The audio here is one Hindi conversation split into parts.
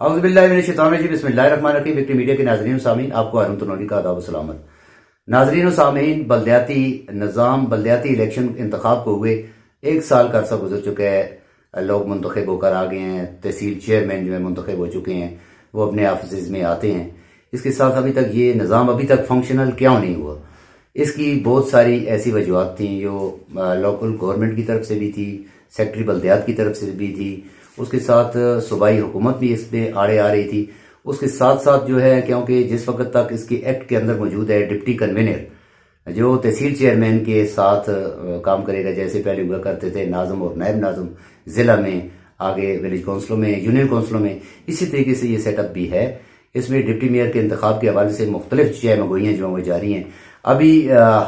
औज़ुबिल्लाहि बिस्मिल्लाहिर्रहमानिर्रहीम। विक्टरी मीडिया के नाज़रीन सामीन, आपको हारून तनोनी का आदाब सलामत। नाज़रीन सामीन, बल्दियाती निज़ाम, बल्दियाती इलेक्शन इंतखाब को हुए 1 साल का अरसा गुजर चुका है। लोग मुंतखब होकर आ गए हैं। तहसील चेयरमैन जो है मुंतखब हो चुके हैं, वो अपने ऑफिस में आते हैं। इसके साथ अभी तक ये निज़ाम अभी तक फंक्शनल क्यों नहीं हुआ, इसकी बहुत सारी ऐसी वजूहत थी जो लोकल गवर्नमेंट की तरफ से भी थी, सेक्रेटरी बल्दियात की तरफ से भी थी, उसके साथ सूबाई हुकूमत भी इसमें आड़े आ रही थी। उसके साथ साथ जो है, क्योंकि जिस वक्त तक इसके एक्ट के अंदर मौजूद है डिप्टी कन्वीनर जो तहसील चेयरमैन के साथ काम करेगा, जैसे पहले हुआ करते थे नाज़म और नायब नाज़म जिला में, आगे विलेज काउंसिलों में, यूनियन काउंसिलों में, इसी तरीके से ये सेटअप भी है। इसमें डिप्टी मेयर के इंतखाब के हवाले से मुख्तलिफ चयमगोइयाँ जो वो जारी हैं। अभी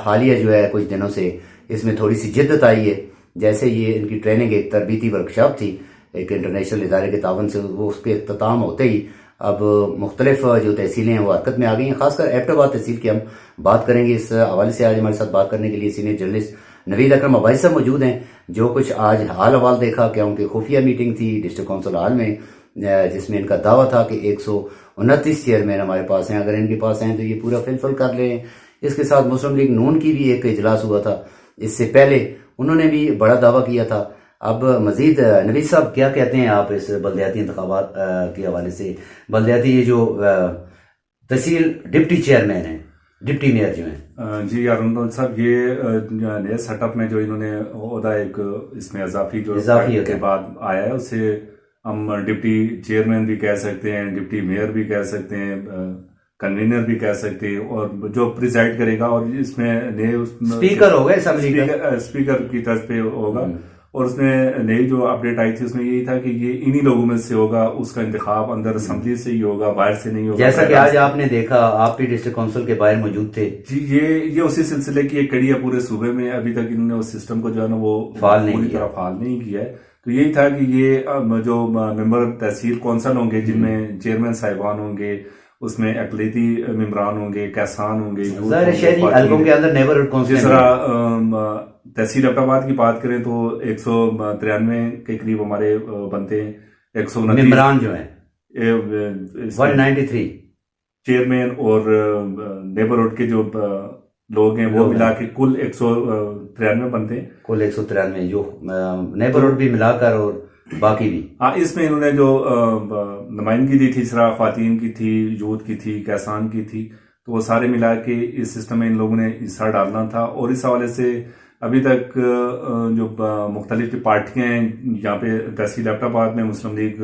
हालिया जो है कुछ दिनों से इसमें थोड़ी सी जिद्दत आई है। जैसे ये इनकी ट्रेनिंग एक तरबीती वर्कशॉप थी एक इंटरनेशनल इदारे के तावन से, वो उसके अख्ताम होते ही अब मुख्तलिफ जो तहसीलें हैं वो हरकत में आ गई हैं। खासकर एबटाबाद तहसील की हम बात करेंगे। इस हवाले से आज हमारे साथ बात करने के लिए सीनियर जर्नलिस्ट नवीद अकरम अब्बासी साहब मौजूद हैं, जो कुछ आज हाल हवाल देखा क्या उनकी खुफिया मीटिंग थी डिस्ट्रिक्ट काउंसिल हॉल में, जिसमें इनका दावा था कि 129 चेयरमैन हमारे पास हैं, अगर इनके पास हैं तो ये पूरा फिलफिल कर लें। इसके साथ मुस्लिम लीग नून की भी एक इजलास हुआ था, इससे पहले उन्होंने भी बड़ा दावा किया था। अब मजीद नवीद साहब क्या कहते हैं आप इस बल्दियाती इंतखाबात के हवाले से? बल्दियाती ये जो तहसील डिप्टी चेयरमैन है, डिप्टी मेयर जो है। जी हारून साहब, ये नए सेटअप में जो इन्होंने ओहदा एक इसमें इजाफी के बाद आया है, उसे हम डिप्टी चेयरमैन भी कह सकते हैं, डिप्टी मेयर भी कह सकते हैं, कन्वीनर भी कह सकते हैं, और जो प्रिजाइड करेगा और इसमें नए स्पीकर होगा, स्पीकर की तरफ पे होगा। और उसमें नई जो अपडेट आई थी उसमें यही था कि ये इन्हीं लोगों में से होगा, उसका इंतखाब अंदर असेंबली से ही होगा, बाहर से नहीं होगा। जैसा कि आज आपने देखा, आप भी डिस्ट्रिक्ट काउंसिल के बाहर मौजूद थे। जी, ये उसी सिलसिले की एक कड़ी है पूरे सूबे में। अभी तक इन्होंने उस सिस्टम को जो है ना वो पूरी तरह फाल नहीं किया है। तो यही था कि ये जो मेंबर तहसील कौंसल होंगे, जिनमें चेयरमैन साहिबान होंगे, उसमें अकलीती मेम्बरान होंगे, कैसान होंगे, शहरी हलकों के अंदर नेबरहुड काउंसिल। जिस तरह तहसील एबटाबाद की बात करें तो 193 के करीब हमारे बनते हैं, 129 मेम्बरान जो है 193 चेयरमैन और नेबरहुड के जो लोग हैं वो मिला के कुल 193 बनते हैं। कुल 193 जो नेबरहुड भी मिलाकर और बाकी भी। हाँ, इसमें इन्होंने जो नुमाइंदगी दी थी, सिर्फ ख्वातीन की थी, यूथ की थी, कैसान की थी, तो वो सारे मिला के इस सिस्टम में इन लोगों ने हिस्सा डालना था। और इस हवाले से अभी तक जो मुख्तलिफ पार्टियां हैं यहाँ पे तहसील एबटाबाद में, मुस्लिम लीग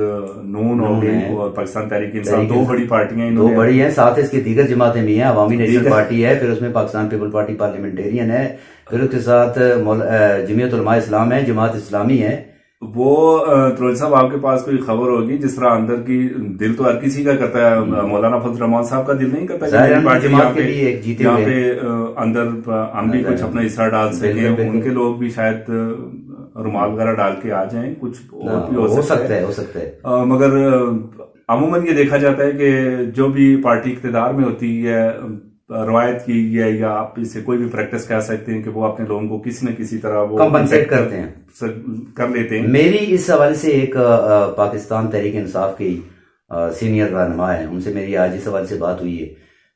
नून हो गई और पाकिस्तान तहरीक इंसाफ, दो बड़ी पार्टियां, दो बड़ी हैं। साथ इसकी दीगर जमातें भी हैं, अवामी नेशनल पार्टी है, फिर उसमें पाकिस्तान पीपल पार्टी पार्लियामेंटेरियन है, फिर उसके साथ जमीयत उलमा इस्लाम है, जमात इस्लामी है। वो तरोल साहब, आपके पास कोई खबर होगी जिस तरह अंदर की दिल तो हर किसी का करता है, मौलाना फजल रहमान साहब का दिल नहीं करता यहाँ पे अंदर हम भी कुछ अपना हिस्सा डाल सके, उनके लोग भी शायद रुमाल वगैरह डाल के आ जाएं, कुछ और भी हो सकता है। मगर अमूमन ये देखा जाता है कि जो भी पार्टी इक़्तिदार में होती है, रवायत की है, या आप इसे कोई भी प्रैक्टिस कह सकते हैं कि वो अपने लोगों को किसी न किसी तरह वो कंपनसेट करते हैं, कर लेते हैं। मेरी इस हवाले से एक पाकिस्तान तहरीक इंसाफ की सीनियर रहनुमा है, उनसे मेरी आज इस हवाले से बात हुई है।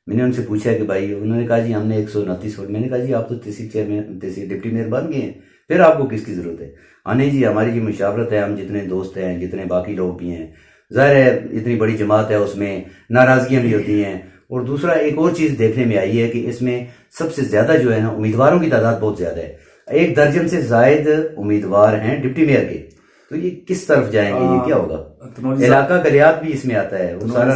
मैंने उनसे पूछा कि भाई, उन्होंने कहा जी हमने 129 वोट। मैंने कहा जी आप तो तहसील चेयरमैन, तहसील डिप्टी मेयर बन गए हैं, फिर आपको किसकी जरूरत है? नहीं जी, हमारी जो मुशावरत है, हम जितने दोस्त हैं, जितने बाकी लोग भी हैं, जाहिर है इतनी बड़ी जमात है, उसमें नाराजगियां भी होती हैं। और दूसरा एक और चीज देखने में आई है कि इसमें सबसे ज्यादा जो है ना, उम्मीदवारों की तादाद बहुत ज्यादा है, 1 दर्जन से जायद उम्मीदवार हैं डिप्टी मेयर के। तो ये किस तरफ जाएंगे, ये क्या होगा? इलाका गलियात भी इसमें आता है, वो सारा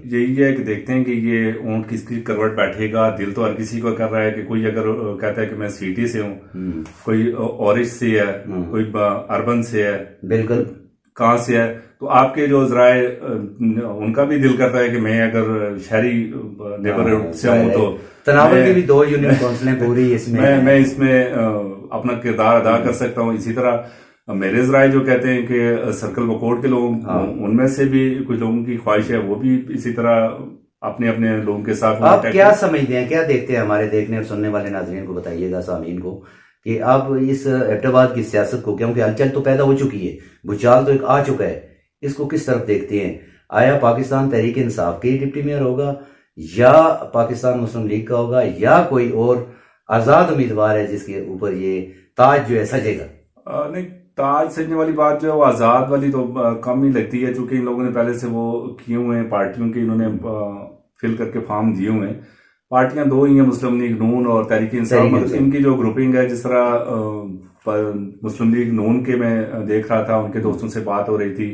यही है कि देखते हैं कि ये ऊंट किसकी करवट बैठेगा। दिल तो हर किसी को कर रहा है कि कोई अगर कहता है कि मैं सिटी से हूँ, कोई ऑरेंज से है, कोई अर्बन से है, बिल्कुल कहाँ से है, तो आपके जो जराए उनका भी दिल करता है कि मैं अगर शहरी नेबरहुड से हूँ तो तनावल की भी 2 यूनियन काउंसिलें पूरी इसमें मैं इसमें अपना किरदार अदा कर सकता हूँ। इसी तरह मेरे जराए जो कहते हैं कि सर्कल बकोट के लोग, उनमें से भी कुछ लोगों की ख्वाहिश है वो भी इसी तरह अपने अपने लोगों के साथ। आप क्या समझते हैं, क्या देखते हैं? हमारे देखने और सुनने वाले नाज़रीन को बताइएगा, सामीन को, कि आप इस एबटाबाद की सियासत को, क्योंकि हलचल तो पैदा हो चुकी है, भूचाल तो एक आ चुका है, इसको किस तरफ देखते हैं? आया पाकिस्तान तहरीक इंसाफ के डिप्टी मेयर होगा या पाकिस्तान मुस्लिम लीग का होगा या कोई और आजाद उम्मीदवार है जिसके ऊपर ये ताज जो है सजेगा? नहीं, ताज सजने वाली बात जो है वो आजाद वाली तो कम ही लगती है, क्योंकि इन लोगों ने पहले से वो किए हुए हैं, पार्टियों के इन्होंने फिल करके फॉर्म दिए हुए हैं। पार्टियां दो ही हैं, मुस्लिम लीग नून और तहरीक इंसाफ। मगर इनकी जो ग्रुपिंग है, जिस तरह मुस्लिम लीग नून के मैं देख रहा था, उनके दोस्तों से बात हो रही थी,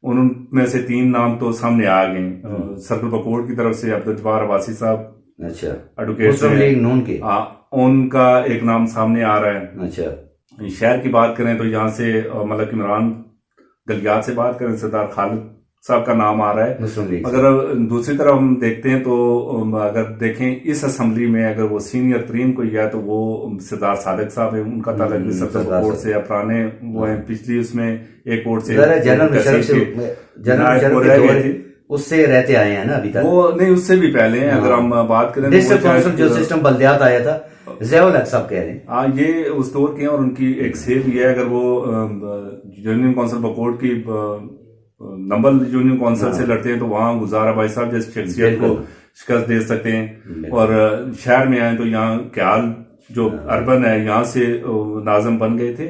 उनमें से 3 नाम तो सामने आ गए। सर्कल बकोट की तरफ से अब्दुल जब्बार अब्बासी साहब, अच्छा, एडवोकेट मुस्लिम लीग नून के, उनका एक नाम सामने आ रहा है। अच्छा, शहर की बात करें तो यहाँ से मलक इमरान गलियात से बात करें, सरदार खालिद साहब का नाम आ रहा है मुस्लिम लीग। अगर दूसरी तरफ हम देखते हैं तो अगर देखें इस असेंबली में अगर वो सीनियर तरीन कोई है तो वो सरदार सादिक साहब है। उनका ताल्लुक भी सरदार कोर्ट से, पुराने वो है, पिछली उसमें एक कोर्ट से जनरल उससे रहते आए हैं ना अभी तक। वो नहीं, उससे भी पहले हैं। अगर हम बात करें डिस्ट्रिक्ट काउंसिल जो सिस्टम बल्दियात आया था, ज़ियाउल हक साहब कह रहे हैं। हाँ, ये उस दौर के हैं और उनकी एक सेल भी है। अगर वो यूनियन काउंसिल बकोट की नंबल यूनियन काउंसिल से लड़ते हैं तो वहां गुजारा भाई साहब जैसे शख्सियत को शिकस्त दे सकते हैं। और शहर में आए तो यहाँ क्याल जो अर्बन है यहाँ से नाजम बन गए थे।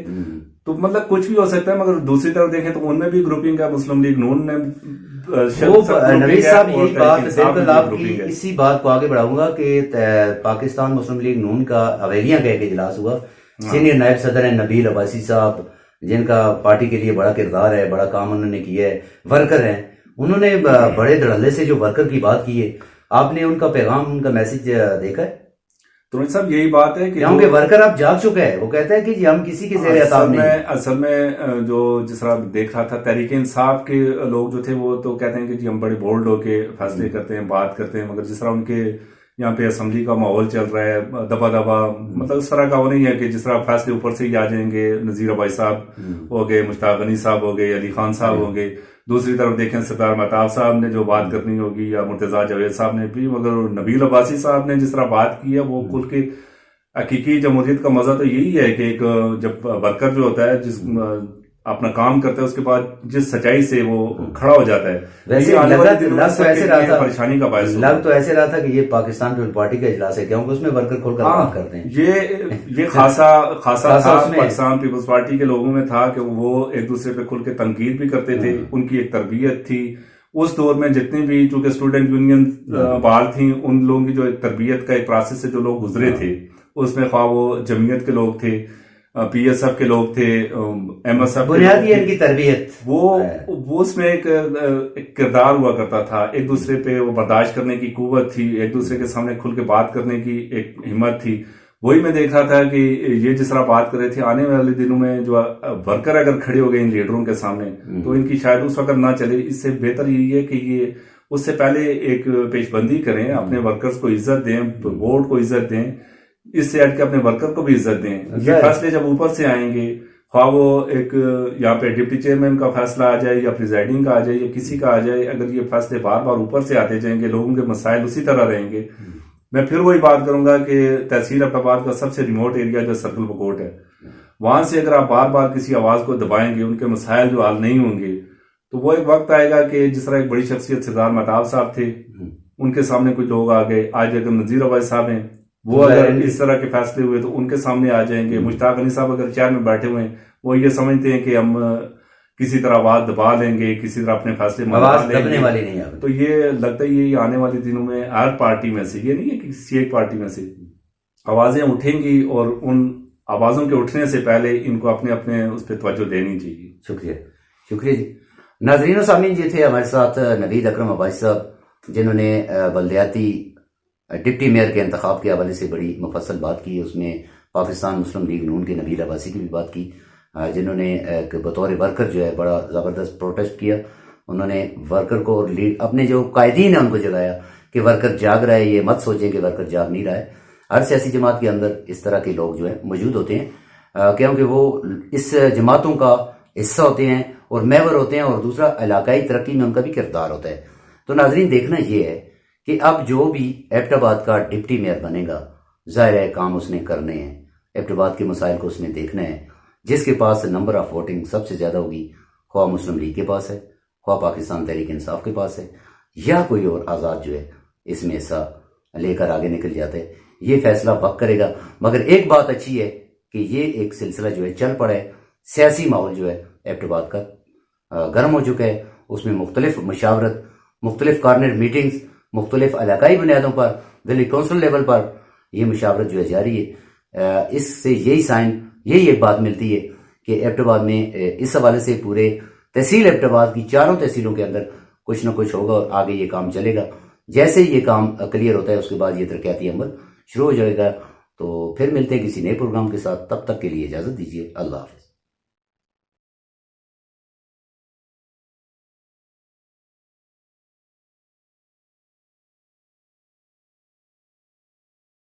तो मतलब कुछ भी हो सकता है। मगर दूसरी तरफ देखें तो उनमें भी ग्रुपिंग है। मुस्लिम लीग नून ने नवीद साहब यही बात बिल्कुल आपकी इसी बात को आगे बढ़ाऊंगा कि पाकिस्तान मुस्लिम लीग नून का हवेलियां का एक इजलास हुआ। सीनियर नायब सदर है नबील अब्बासी साहब, जिनका पार्टी के लिए बड़ा किरदार है, बड़ा काम उन्होंने किया है, वर्कर हैं। उन्होंने बड़े धड़ल्ले से जो वर्कर की बात की है, आपने उनका पैगाम, उनका मैसेज देखा है? तो साहब यही बात है कि क्योंकि वर्कर अब जाग चुका है। वो कहता है कि जी हम किसी के ज़ेरे अताब नहीं। असल में जो जिस तरह देख रहा था, तहरीक इंसाफ के लोग जो थे वो तो कहते हैं कि जी हम बड़े बोल्ड होके फैसले करते हैं, बात करते हैं। मगर जिस तरह उनके यहाँ पे असेंबली का माहौल चल रहा है, दबा दबा, मतलब इस तरह का वो नहीं है कि जिस तरह फैसले ऊपर से ही आ जाएंगे। नजीर भाई साहब हो गए, मुश्ताक गनी साहब हो गए, अली खान साहब हो गए। दूसरी तरफ देखें सरदार महताब साहब ने जो बात करनी होगी, या मुर्तजा जावेद साहब ने भी। मगर नबील अब्बासी साहब ने जिस तरह बात की है, वो खुल के हकीकी जमहूरियत का मजा तो यही है कि एक जब वर्कर जो होता है, जिस अपना काम करता है, उसके बाद जिस सच्चाई से वो खड़ा हो जाता है। वैसे लग तो ऐसे रहा था, परेशानी का बायस लग तो ऐसे रहा था कि ये पाकिस्तान पीपल पार्टी का इजलास है, क्योंकि उसमें वर्कर खोलकर बात करते हैं। ये खासा पाकिस्तान पीपल्स पार्टी के लोगों में था कि वो एक दूसरे पे खुल के तनकीद भी करते थे। उनकी एक तरबियत थी उस दौर में। जितने भी चूंकि स्टूडेंट यूनियन बहाल थी, उन लोगों की जो एक तरबियत का एक प्रोसेस से जो लोग गुजरे थे, उसमें ख्वाह वो जमीयत के लोग थे, पीएसएफ के लोग थे, एमएसएफ बुनियादी इनकी तरबियत, वो उसमें एक किरदार हुआ करता था। एक दूसरे पे वो बर्दाश्त करने की कुव्वत थी, एक दूसरे के सामने खुल के बात करने की एक हिम्मत थी। वही मैं देख रहा था कि ये जिस तरह बात कर रहे थे, आने वाले दिनों में जो वर्कर अगर खड़े हो गए इन लीडरों के सामने, तो इनकी शायद उस वक्त ना चले। इससे बेहतर यही है कि ये उससे पहले एक पेशबंदी करें, अपने वर्कर्स को इज्जत दें, बोर्ड को इज्जत दें, इससे हट के अपने वर्कर को भी इज्जत दें। ये फैसले जब ऊपर से आएंगे, ख्वाह वो एक यहाँ पे डिप्टी चेयरमैन का फैसला आ जाए या प्रिजाइडिंग का आ जाए या किसी का आ जाए, अगर ये फैसले बार बार ऊपर से आते जाएंगे, लोगों के मसाइल उसी तरह रहेंगे। मैं फिर वही बात करूंगा कि तहसील अब्बाबाद का सबसे रिमोट एरिया जो सर्कल बकोट है, वहां से अगर आप बार बार किसी आवाज को दबाएंगे, उनके मसाइल जो हल नहीं होंगे, तो वो एक वक्त आएगा कि जिस तरह एक बड़ी शख्सियत सरदार महताब साहब थे, उनके सामने कुछ लोग आ गए। आज अगर नजीर अब्बासी साहब हैं, वो अगर इस तरह के फैसले हुए तो उनके सामने आ जाएंगे। मुश्ताक गनी साहब अगर चेयर में बैठे हुए हैं, वो ये समझते हैं कि हम किसी तरह आवाज दबा लेंगे, किसी तरह अपने फैसले दबने वाली नहीं है। तो ये लगता है ये आने वाले दिनों में हर पार्टी में से, ये नहीं है कि किसी एक पार्टी में से आवाजें उठेंगी, और उन आवाजों के उठने से पहले इनको अपने अपने उस पर तवज्जो देनी चाहिए। शुक्रिया जी। नाज़रीन सामीन जी थे हमारे साथ नवीद अकरम अब्बासी साहब, जिन्होंने बल्दियाती डिप्टी मेयर के इंतखाब के हवाले से बड़ी मुफस्सल बात की। उसमें पाकिस्तान मुस्लिम लीग नून के नबील अब्बासी की भी बात की, जिन्होंने बतौर वर्कर जो है बड़ा ज़बरदस्त प्रोटेस्ट किया। उन्होंने वर्कर को और लीड अपने जो कायदीन है उनको जगाया कि वर्कर जाग रहा है, ये मत सोचें कि वर्कर जाग नहीं रहा है। हर सियासी जमात के अंदर इस तरह के लोग जो है मौजूद होते हैं, क्योंकि वो इस जमातों का हिस्सा होते हैं और मेवर होते हैं, और दूसरा इलाकाई तरक्की में उनका भी किरदार होता है। तो नाजरीन देखना ये है कि अब जो भी एबटाबाद का डिप्टी मेयर बनेगा, जाहिर है काम उसने करने हैं, एबटाबाद के मसाइल को उसने देखना है। जिसके पास नंबर ऑफ वोटिंग सबसे ज्यादा होगी, ख्वाह मुस्लिम लीग के पास है, ख्वा पाकिस्तान तहरीक इंसाफ के पास है या कोई और आज़ाद जो है इसमें हिस्सा लेकर आगे निकल जाते हैं, ये फैसला वक्त करेगा। मगर एक बात अच्छी है कि ये एक सिलसिला जो है चल पड़ा है। सियासी माहौल जो है एबटाबाद का गर्म हो चुका है, उसमें मुख्तलिफ मशावरत, मुख्तलिफ कॉर्नर मीटिंग्स, मुख्तलिफ इलाकाई बुनियादों पर, दिल्ली कौंसिल लेवल पर यह मशावरत जो है जारी है। इससे यही साइन, यही एक बात मिलती है कि एबटाबाद में इस हवाले से पूरे तहसील एबटाबाद की चारों तहसीलों के अंदर कुछ ना कुछ होगा और आगे ये काम चलेगा। जैसे ही ये काम क्लियर होता है उसके बाद ये तरक्याती अमल शुरू हो जाएगा। तो फिर मिलते हैं किसी नए प्रोग्राम के साथ, तब तक के लिए इजाजत दीजिए। अल्लाह हाफिज।